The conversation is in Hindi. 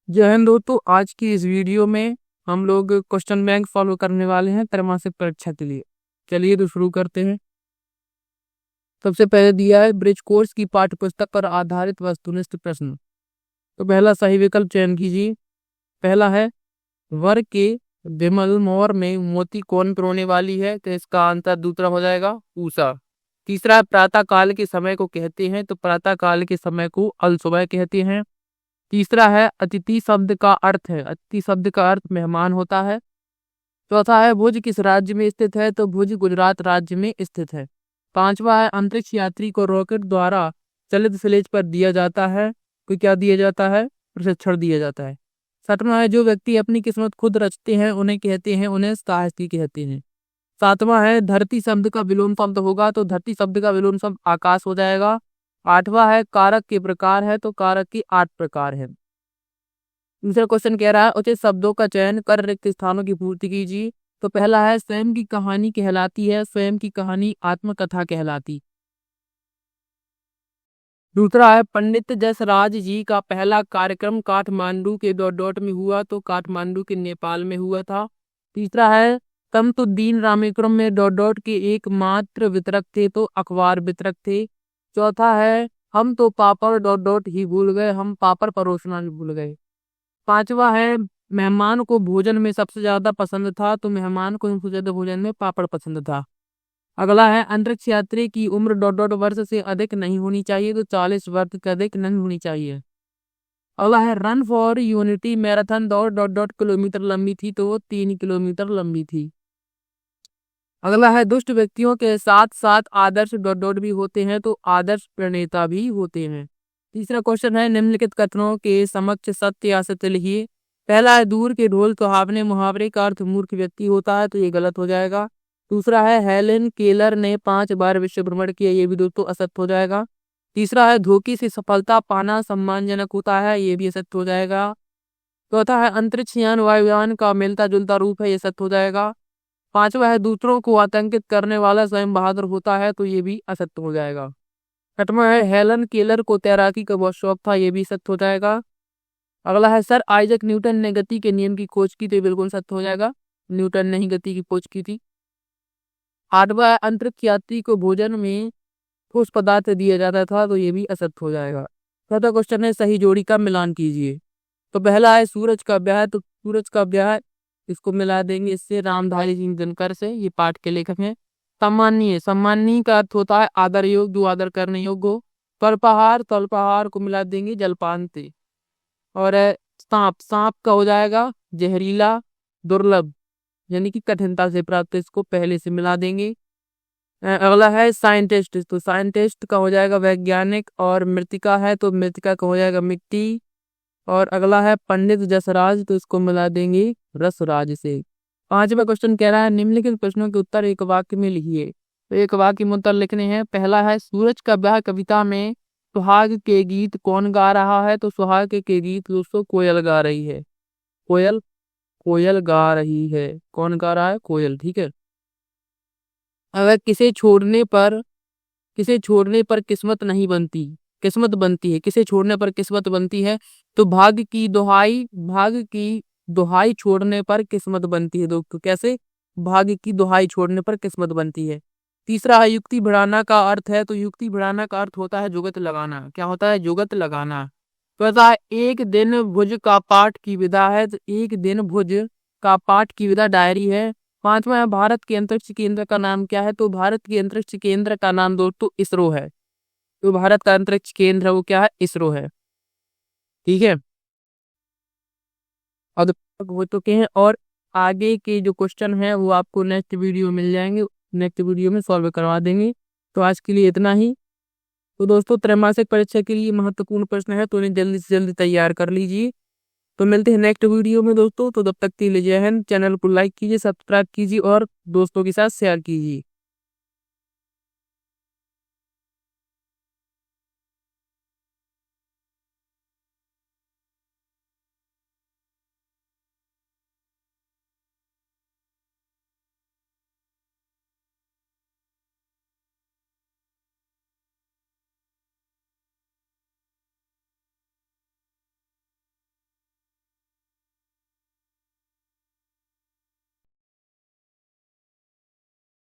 जय हिंद दोस्तों। आज की इस वीडियो में हम लोग क्वेश्चन बैंक सॉल्व करने वाले हैं त्रैमासिक परीक्षा के लिए। चलिए तो शुरू करते हैं। सबसे पहले दिया है ब्रिज कोर्स की पाठ्य पुस्तक पर आधारित वस्तुनिष्ठ प्रश्न। तो पहला सही विकल्प चयन कीजिए। पहला है वर के विमल मोर में मोती कौन पिरोने वाली है, तो इसका आंसर दूसरा हो जाएगा उषा। तीसरा है प्रातः काल के समय को कहते हैं, तो प्रातः काल के समय को अल सुबह कहते हैं। तीसरा है अतिथि शब्द का अर्थ है, अतिथि शब्द का अर्थ मेहमान होता है। चौथा है भुज किस राज्य में स्थित है, तो भुज गुजरात राज्य में स्थित है। पांचवा है अंतरिक्ष यात्री को रॉकेट द्वारा चलित स्लेज पर दिया जाता है, तो क्या दिया जाता है, प्रशिक्षण दिया जाता है। छठवां है जो व्यक्ति अपनी किस्मत खुद रचते हैं उन्हें कहते हैं, उन्हें साहसी कहते हैं। सातवां है धरती शब्द का विलोम शब्द होगा, तो धरती शब्द का विलोम शब्द आकाश हो जाएगा। आठवां है कारक के प्रकार है, तो कारक के 8 प्रकार है। दूसरा क्वेश्चन कह रहा है उचित शब्दों का चयन कर रिक्त स्थानों की पूर्ति कीजिए। तो पहला है स्वयं की कहानी कहलाती है, स्वयं की कहानी आत्मकथा कहलाती। दूसरा है पंडित जसराज जी का पहला कार्यक्रम काठमांडू के डॉट डॉट में हुआ, तो काठमांडू के नेपाल में हुआ था। तीसरा है तमतुद्दीन रामेश्वरम में डॉट डॉट के एकमात्र वितरक थे, तो अखबार वितरक थे। चौथा है हम तो पापड़ डॉट डॉट ही भूल गए, हम पापड़ परोसना भी भूल गए। पांचवा है मेहमान को भोजन में सबसे ज्यादा पसंद था, तो मेहमान को सबसे ज्यादा भोजन में पापड़ पसंद था। अगला है अंतरिक्ष यात्री की उम्र डॉट डॉट वर्ष से अधिक नहीं होनी चाहिए, तो 40 वर्ष से अधिक नहीं होनी चाहिए। अगला है रन फॉर यूनिटी मैराथन दौड़ डॉट डॉट किलोमीटर लंबी थी, तो वो 3 किलोमीटर लंबी थी। अगला है दुष्ट व्यक्तियों के साथ साथ आदर्श डॉट डॉट भी होते हैं, तो आदर्श प्रणेता भी होते हैं। तीसरा क्वेश्चन है निम्नलिखित कथनों के समक्ष सत्य या असत्य लिखिए। पहला है दूर के ढोल सुहावने मुहावरे का अर्थ मूर्ख व्यक्ति होता है, तो ये गलत हो जाएगा। दूसरा है हेलेन केलर ने 5 बार विश्व भ्रमण किया, ये भी दोस्तों असत्य हो जाएगा। तीसरा है धोखे से सफलता पाना सम्मानजनक होता है, ये भी असत्य हो जाएगा। चौथा है अंतरिक्ष यान वायुयान का मिलता जुलता रूप है, ये सत्य हो जाएगा। पांचवा है दूसरों को आतंकित करने वाला स्वयं बहादुर होता है, तो ये भी असत्य हो जाएगा। छठवां है हेलन केलर को तैराकी का बहुत शौक था, ये भी सत्य हो जाएगा। अगला है सर आइजक न्यूटन ने गति के नियम की खोज की, तो ये बिल्कुल सत्य हो जाएगा, न्यूटन ने ही गति की खोज की थी। आठवां है अंतरिक्ष यात्री को भोजन में ठोस पदार्थ दिया जाता था, तो ये भी असत्य हो जाएगा। चौथा क्वेश्चन है सही जोड़ी का मिलान कीजिए। तो पहला है सूरज का ब्याह, तो सूरज का ब्याह इसको मिला देंगे इससे रामधारी सिंह दिनकर से, ये पाठ के लेखक हैं। सम्माननीय, सम्माननीय का अर्थ होता है आदर योग्य, जो आदर करने योग्य हो। तल्पहार, तल्पहार को मिला देंगे जलपान से। और सांप, सांप का हो जाएगा जहरीला दुर्लभ, यानी कि कठिनता से प्राप्त, इसको पहले से मिला देंगे। अगला है साइंटिस्ट, तो साइंटिस्ट का हो जाएगा वैज्ञानिक। और मृतिका है तो मृतिका का हो जाएगा मिट्टी। और अगला है पंडित जसराज, तो इसको मिला देंगे रसराज से। पांचवा क्वेश्चन कह रहा है निम्नलिखित प्रश्नों के उत्तर एक वाक्य में लिखिए। तो एक वाक्य में उत्तर लिखने हैं। पहला है सूरज का ब्याह कविता में सुहाग के गीत कौन गा रहा है, तो सुहाग के गीत दोस्तों कोयल गा रही है, कोयल, कोयल गा रही है। कौन गा रहा है, कोयल, ठीक है। अगर किसे छोड़ने पर किस्मत नहीं बनती, किस्मत बनती है, किसे छोड़ने पर किस्मत बनती है, तो भाग्य की दुहाई, भाग्य की दुहाई छोड़ने पर किस्मत बनती है दोस्तों। कैसे, भाग्य की दुहाई छोड़ने पर किस्मत बनती है। तीसरा है युक्ति बढ़ाना का अर्थ है, तो युक्ति बढ़ाना का अर्थ होता है जुगत लगाना। क्या होता है, जुगत लगाना। चौथा है एक दिन भुज का पाठ की विदा है, तो एक दिन भुज का पाठ की विदा डायरी है। पांचवा है भारत के अंतरिक्ष केंद्र का नाम क्या है, तो भारत के अंतरिक्ष केंद्र का नाम दोस्तों इसरो है। तो भारत का अंतरिक्ष केंद्र है वो क्या है, इसरो है, ठीक है। अब हो चुके हैं और आगे के जो क्वेश्चन है वो आपको नेक्स्ट वीडियो मिल जाएंगे, नेक्स्ट वीडियो में सॉल्व करवा देंगे। तो आज के लिए इतना ही। तो दोस्तों त्रैमासिक परीक्षा के लिए महत्वपूर्ण प्रश्न है, तो इन्हें जल्दी से जल्दी तैयार कर लीजिए। तो मिलते हैं नेक्स्ट वीडियो में दोस्तों, तो तब तक के लिए जय हिंद। चैनल को लाइक कीजिए, सब्सक्राइब कीजिए और दोस्तों के साथ शेयर कीजिए।